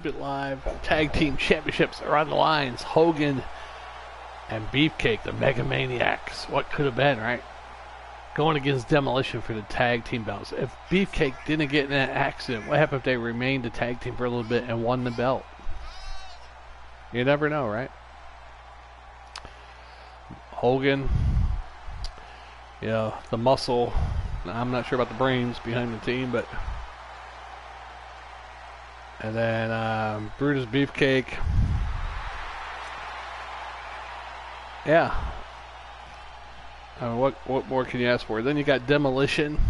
It live. Tag team championships are on the lines. Hogan and Beefcake, the Mega Maniacs. What could have been, right? Going against Demolition for the tag team belts. If Beefcake didn't get in that accident, what happened if they remained a tag team for a little bit and won the belt? You never know, right? Hogan, you know, the muscle. I'm not sure about the brains behind the team, but. And then Brutus, Beefcake. Yeah. What more can you ask for? Then you got Demolition.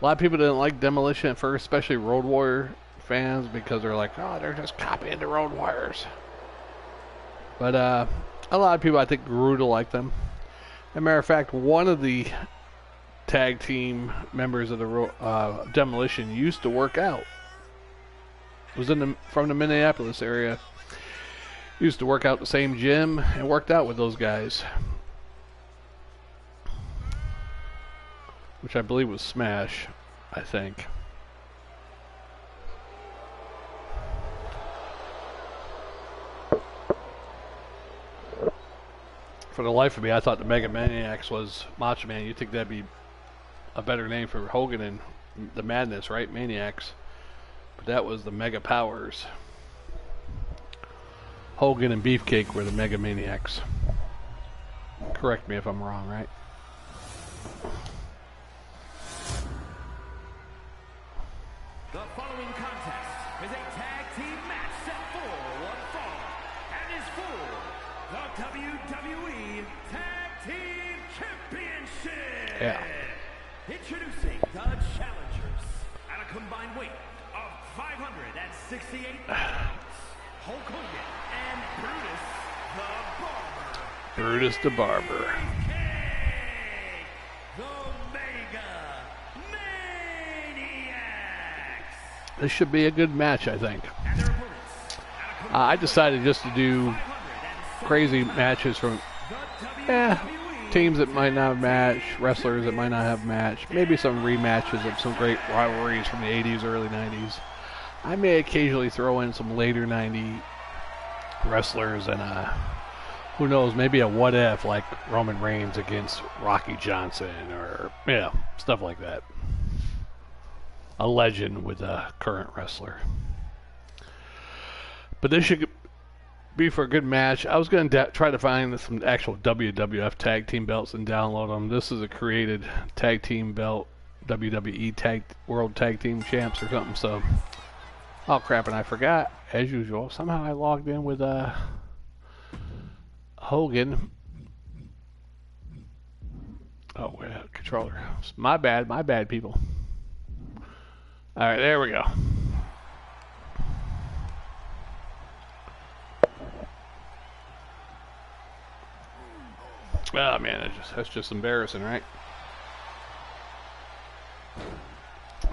A lot of people didn't like Demolition at first, especially Road Warrior fans, because they're like, oh, they're just copying the Road Warriors. But a lot of people, I think, grew to like them. As a matter of fact, one of the tag team members of the Demolition used to work out. Was from the Minneapolis area. Used to work out the same gym and worked out with those guys, which I believe was Smash, I think. For the life of me, I thought the Mega Maniacs was Macho Man. You think that'd be a better name for Hogan and the Madness, right? Maniacs. That was the Mega Powers. Hogan and Beefcake were the Mega Maniacs. Correct me if I'm wrong, right? The following contest is a tag team match set for one fall and is for the WWE Tag Team Championship. Yeah. Introducing the challengers at a combined weight of 568 pounds, Hulk Hogan and Brutus the Barber. Brutus the Barber. Beefcake, the Mega Maniacs. This should be a good match, I think. I decided just to do crazy matches from teams that might not have matched, wrestlers that might not have matched, maybe some rematches of some great rivalries from the 80s, early 90s. I may occasionally throw in some later 90 wrestlers and who knows, maybe a what if like Roman Reigns against Rocky Johnson or stuff like that. A legend with a current wrestler. But this should be for a good match. I was going to try to find some actual WWF tag team belts and download them. This is a created tag team belt, WWE World Tag Team Champs or something. So, oh crap! And I forgot, as usual. Somehow I logged in with Hogan. Oh, controller. My bad, people. All right, there we go. Oh man, that's just embarrassing, right?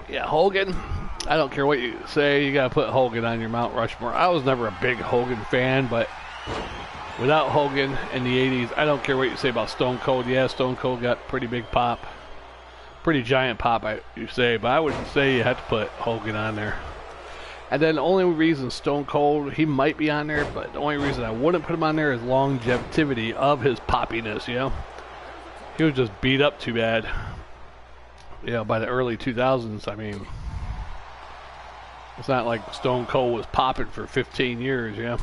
Yeah, Hogan. I don't care what you say, you gotta put Hogan on your Mount Rushmore. I was never a big Hogan fan, but without Hogan in the 80s, I don't care what you say about Stone Cold. Yeah, Stone Cold got pretty big pop. Pretty giant pop, you say, but I would say you have to put Hogan on there. And then the only reason Stone Cold, he might be on there, but the only reason I wouldn't put him on there is longevity of his poppiness, you know? He was just beat up too bad. You know, by the early 2000s, I mean, it's not like Stone Cold was popping for 15 years, you know?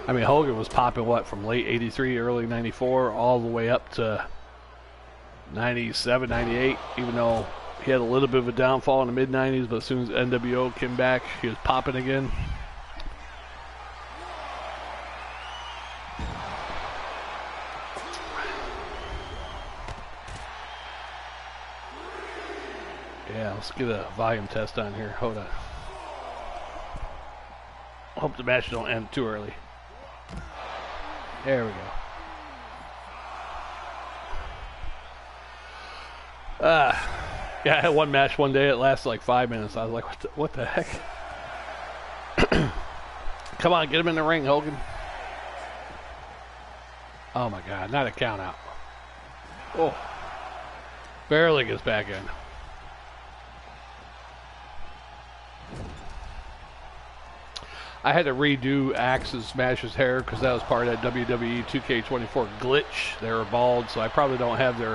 I mean, Hogan was popping, what, from late 83, early 94, all the way up to 97, 98, even though he had a little bit of a downfall in the mid-90s, but as soon as NWO came back, he was popping again. Yeah, let's get a volume test on here. Hold on. Hope the match don't end too early. There we go. Yeah, I had one match one day. It lasted like 5 minutes. I was like, what the heck? Come on, get him in the ring, Hogan. Oh, my God. Not a count out. Oh. Barely gets back in. I had to redo Axe and Smash's hair because that was part of that Wwe2k24 glitch. They were bald, so I probably don't have their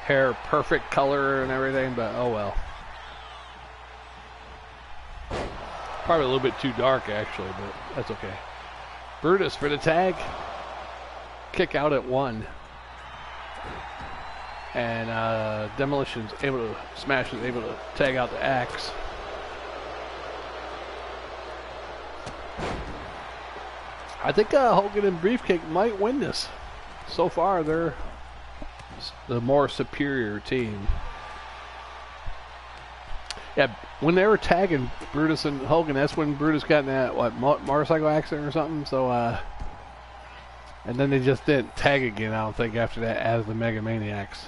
hair perfect color and everything, but oh well. Probably a little bit too dark, actually, but that's okay. Brutus for the tag. Kick out at 1. And Demolition's able to, Smash is able to tag out the Axe. I think Hogan and Beefcake might win this. So far, they're the more superior team. Yeah, when they were tagging Brutus and Hogan, that's when Brutus got in that, what, motorcycle accident or something, so, and then they just didn't tag again, I don't think, after that, as the Mega Maniacs.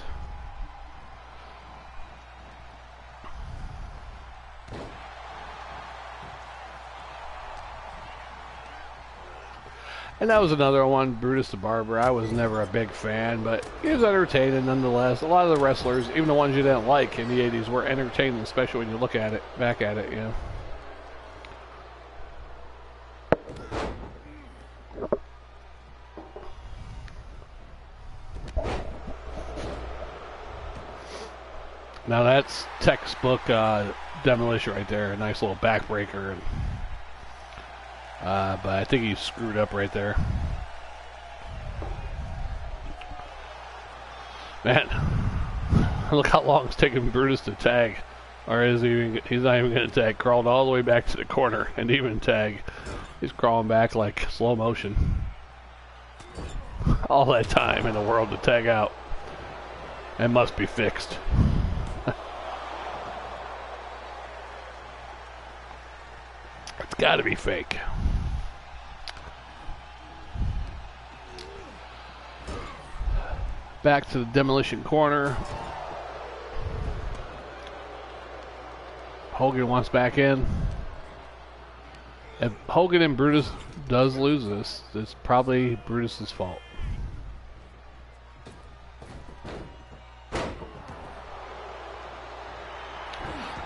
And that was another one, Brutus the Barber. I was never a big fan, but he was entertaining nonetheless. A lot of the wrestlers, even the ones you didn't like in the 80s, were entertaining, especially when you look at it, back at it, you know. Now that's textbook Demolition right there. A nice little backbreaker. But I think he screwed up right there. Man, look how long it's taking Brutus to tag. Or is he even, he's not even going to tag. Crawled all the way back to the corner and even tag. He's crawling back like slow motion. All that time in the world to tag out. It must be fixed. It's got to be fake. Back to the Demolition corner. Hogan wants back in. If Hogan and Brutus does lose this, it's probably Brutus's fault.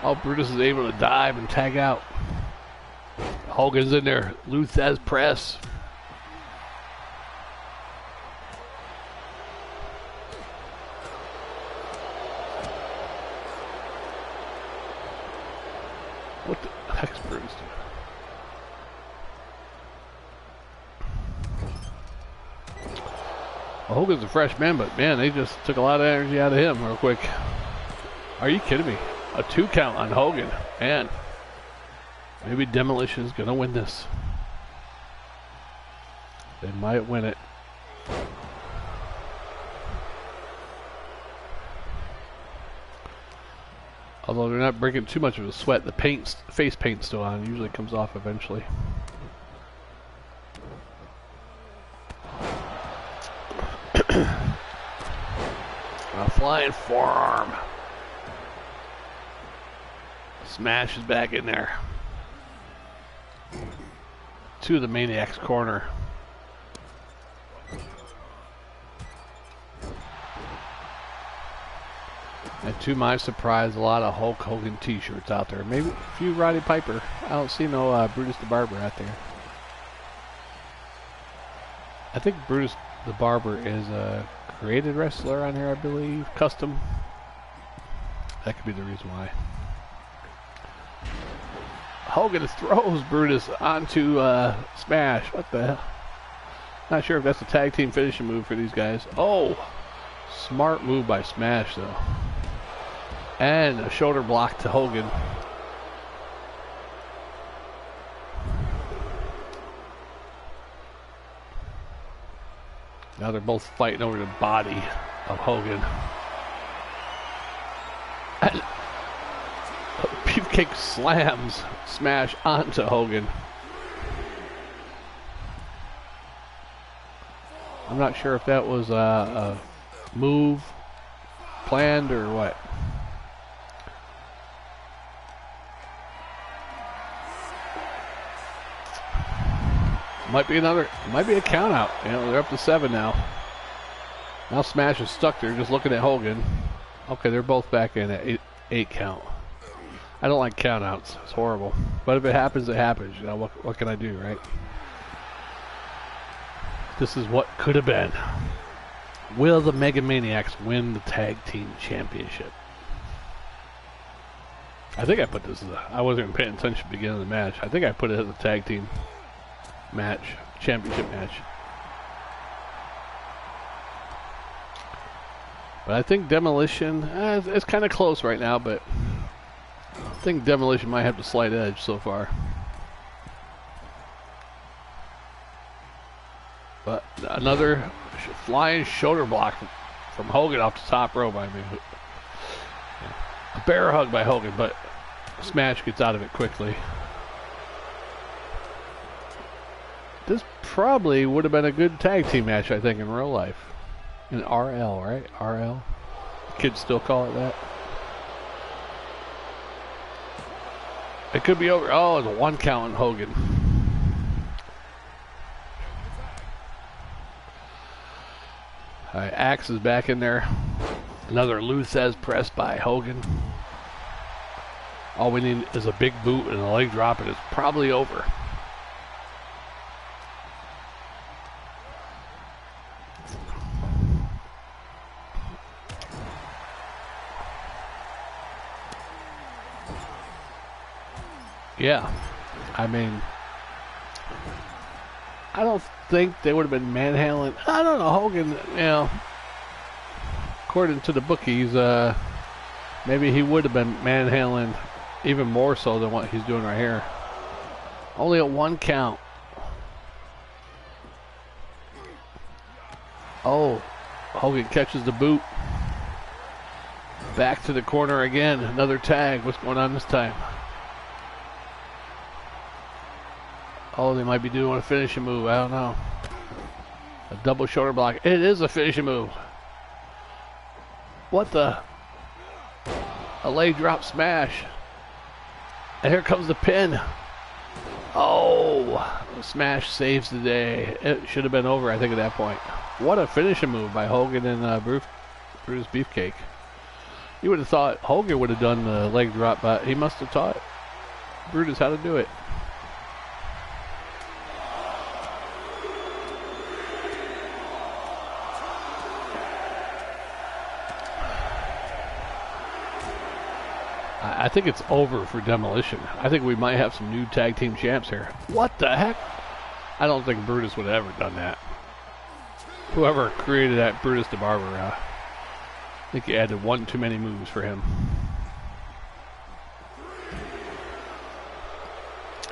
Oh, Brutus is able to dive and tag out. Hogan's in there. Luthez press. What the heck's Brutus doing? Well, Hogan's a fresh man, but man, they just took a lot of energy out of him real quick. Are you kidding me? A 2 count on Hogan. Man. Maybe Demolition is going to win this. They might win it. Although they're not breaking too much of a sweat, the face paint's still on. It usually comes off eventually. A flying forearm. Smash is back in there. To the Maniac's corner. And to my surprise, a lot of Hulk Hogan t-shirts out there. Maybe a few Roddy Piper. I don't see no Brutus the Barber out there. I think Brutus the Barber is a created wrestler on here, I believe. Custom. That could be the reason why. Hogan throws Brutus onto Smash. What the hell? Not sure if that's a tag team finishing move for these guys. Oh! Smart move by Smash, though. And a shoulder block to Hogan. Now they're both fighting over the body of Hogan. And Beefcake slams Smash onto Hogan. I'm not sure if that was a move planned or what. Might be a count out. You know, they're up to 7 now. Now Smash is stuck there just looking at Hogan. Okay, they're both back in at 8 count. I don't like countouts. It's horrible. But if it happens, it happens. You know, what can I do, right? This is what could have been. Will the Mega Maniacs win the Tag Team Championship? I think I put this as I wasn't even paying attention at the beginning of the match. I think I put it as a Tag Team match, championship match. But I think Demolition, it's kind of close right now, but I think Demolition might have the slight edge so far. But another flying shoulder block from Hogan off the top rope. I mean, a bear hug by Hogan, but Smash gets out of it quickly. This probably would have been a good tag team match, I think, in real life. In RL, right? RL? Kids still call it that. It could be over. Oh, it's a 1 count on Hogan. Alright, Axe is back in there. Another Lou Thesz press by Hogan. All we need is a big boot and a leg drop, and it's probably over. Yeah, I mean, I don't think they would have been manhandling. I don't know, Hogan, you know, according to the bookies, maybe he would have been manhandling even more so than what he's doing right here. Only a 1 count. Oh, Hogan catches the boot. Back to the corner again. Another tag. What's going on this time? Oh, they might be doing a finishing move. I don't know. A double shoulder block. It is a finishing move. What the? A leg drop smash. And here comes the pin. Oh, Smash saves the day. It should have been over, I think, at that point. What a finishing move by Hogan and Brutus Beefcake. You would have thought Hogan would have done the leg drop, but he must have taught Brutus how to do it. I think it's over for Demolition. I think we might have some new tag team champs here. What the heck? I don't think Brutus would have ever done that. Whoever created that Brutus the Barber, I think he added one too many moves for him.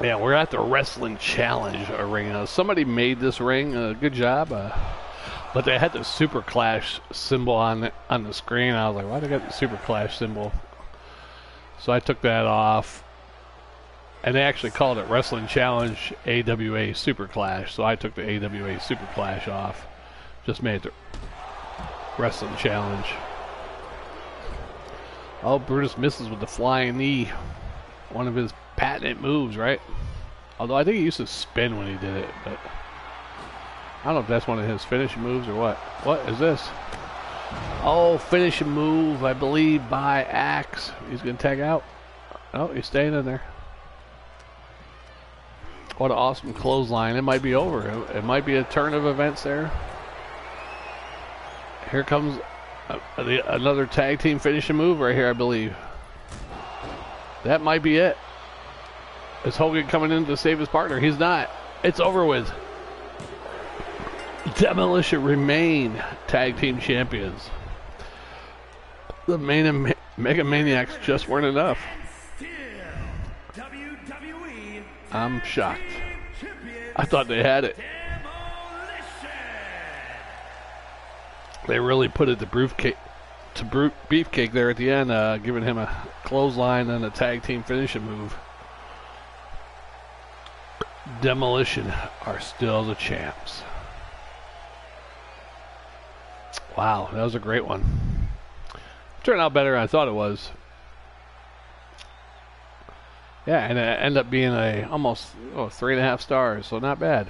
Yeah, we're at the Wrestling Challenge arena. Somebody made this ring. Good job. But they had the Super Clash symbol on the screen. I was like, why do they got the Super Clash symbol? So I took that off, and they actually called it Wrestling Challenge AWA Super Clash. So I took the AWA Super Clash off, just made it the Wrestling Challenge. Oh, Brutus misses with the flying knee, one of his patented moves, right? Although I think he used to spin when he did it, but I don't know if that's one of his finishing moves or what. What is this? Oh, finishing move, I believe, by Axe. He's going to tag out. Oh, he's staying in there. What an awesome clothesline. It might be over. It might be a turn of events there. Here comes another tag team finishing move right here, I believe. That might be it. Is Hogan coming in to save his partner? He's not. It's over with. Demolition remain tag team champions. The Mega Maniacs just weren't enough. I'm shocked. I thought they had it. They really put it to Beefcake there at the end, giving him a clothesline and a tag team finishing move. Demolition are still the champs. Wow, that was a great one. Turned out better than I thought it was. Yeah, and it ended up being almost 3.5 stars, so not bad.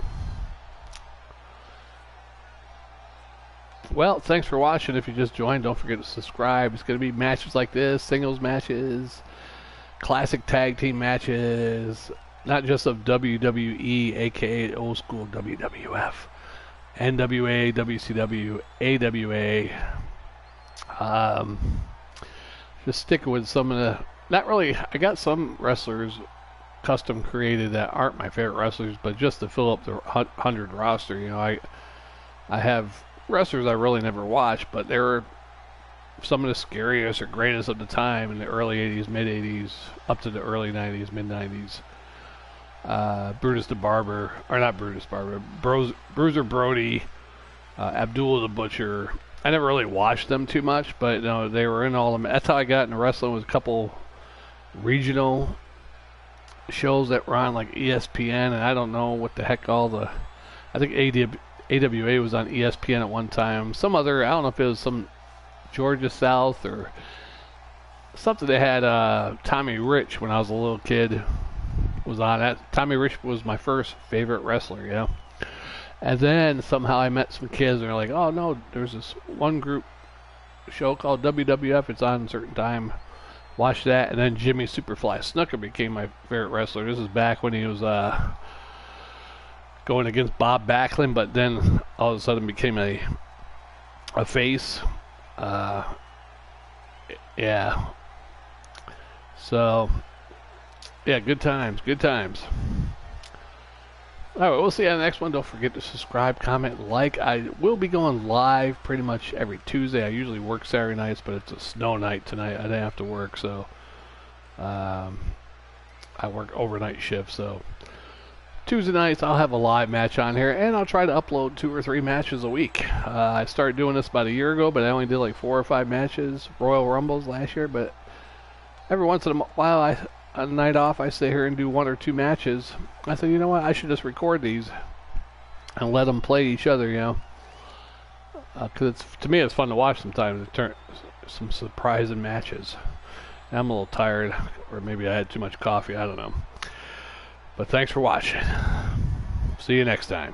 Well, thanks for watching. If you just joined, don't forget to subscribe. It's going to be matches like this, singles matches, classic tag team matches, not just of WWE, aka old school WWF, NWA, WCW, AWA. Just sticking with some of the, not really, I got some wrestlers custom created that aren't my favorite wrestlers, but just to fill up the 100 roster. You know, I have wrestlers I really never watched, but they were some of the scariest or greatest of the time in the early 80s, mid 80s, up to the early 90s, mid 90s. Brutus the Barber, or not Brutus Barber, Bruiser Brody, Abdullah the Butcher. I never really watched them too much, but you know, they were in all of them. That's how I got into wrestling, was a couple regional shows that were on like ESPN, and I don't know what the heck all the, I think AWA was on ESPN at one time. Some other, I don't know if it was some Georgia South or something. They had Tommy Rich when I was a little kid was on that. Tommy Rich was my first favorite wrestler, you know. And then somehow I met some kids and they're like, oh no, there's this one group show called WWF, it's on a certain time, watch that. And then Jimmy Superfly Snooker became my favorite wrestler. This is back when he was going against Bob Backlund, but then all of a sudden became a face. Yeah. So, yeah, good times. All right, we'll see you on the next one. Don't forget to subscribe, comment, like. I will be going live pretty much every Tuesday. I usually work Saturday nights, but it's a snow night tonight. I didn't have to work, so I work overnight shift. So Tuesday nights, I'll have a live match on here, and I'll try to upload 2 or 3 matches a week. I started doing this about a year ago, but I only did like 4 or 5 matches, Royal Rumbles last year. But every once in a while, on a night off, I stay here and do 1 or 2 matches. I said, you know what, I should just record these and let them play each other, you know. Because to me, it's fun to watch sometimes. It turn some surprising matches. And I'm a little tired, or maybe I had too much coffee, I don't know. But thanks for watching. See you next time.